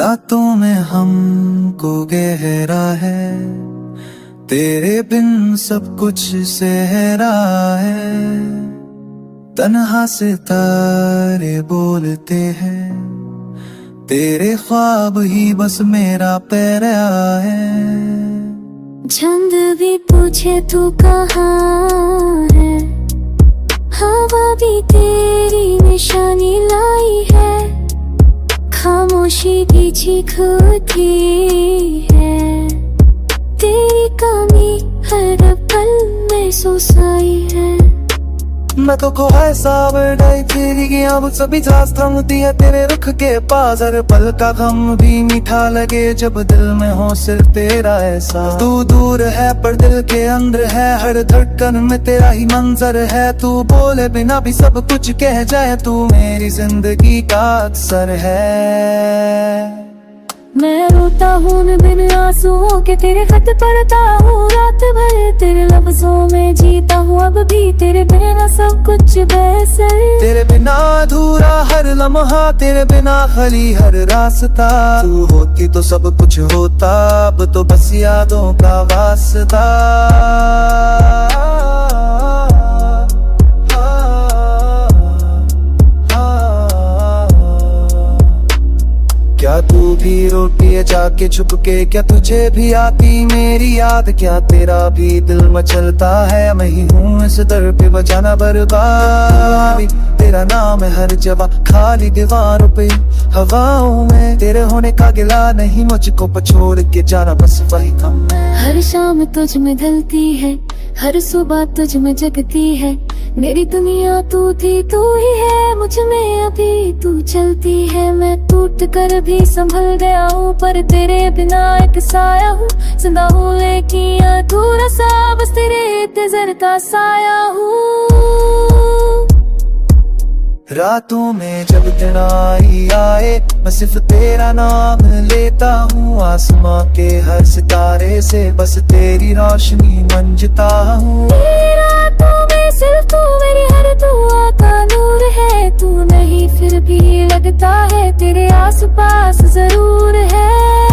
रातों में हमको गहरा है, तेरे बिन सब कुछ सहरा है। तन्हा सितारे बोलते हैं, तेरे ख्वाब ही बस मेरा पैरा है। चंद भी पूछे तू कहाँ है, हवा भी तेरी निशानी लाई है। खामोशी भी चीखती है, तेरी कमी हर पल महसूस आई है। मैं तो को ऐसा बढ़ाई तेरी की अब सभी सांस थमती है तेरे रुख के पास। हर पल का गम भी मीठा लगे जब दिल में हो सिर्फ तेरा ऐसा। तू दूर है पर दिल के अंदर है, हर धड़कन में तेरा ही मंजर है। तू बोले बिना भी सब कुछ कह जाए, तू मेरी जिंदगी का अक्सर है। मैं रोता हूँ बिन आंसुओं के, तेरे खत पढ़ता हूँ रात भर। तेरे लफ्जों में जीता हूँ अब भी, तेरे बिना सब कुछ बेअसर। तेरे बिना अधूरा हर लम्हा, तेरे बिना खाली हर रास्ता। तू होती तो सब कुछ होता, अब तो बस यादों का वास्ता। क्या तू भी रोती है जाके छुप के, क्या तुझे भी आती मेरी याद? क्या तेरा भी दिल मचलता है? मैं ही हूँ इस दर पे बजाना बर्बाद। तेरा नाम है हर जगह, खाली दीवारों पे हवाओं में। तेरे होने का गिला नहीं मुझको, पछोड़ के जाना बस वही कम है। हर शाम तुझ में ढलती है, हर सुबह तुझ में जगती है। मेरी दुनिया तू थी, तू ही है मुझ में अभी। तू चलती है, मैं टूट कर भी संभल गया हूँ, पर तेरे बिना एक साया हूँ। जिंदा हूँ लेकिन अधूरा सा, बस तेरे इंतजार का साया हूँ। रातों में जब तन्हाई आए, मैं सिर्फ तेरा नाम लेता हूँ। आसमां के हर सितारे से बस तेरी रोशनी मंजता हूँ। रातों में सिर्फ तू मेरी हर दुआ का नूर है। तू नहीं फिर भी लगता है, तेरे आसपास जरूर है।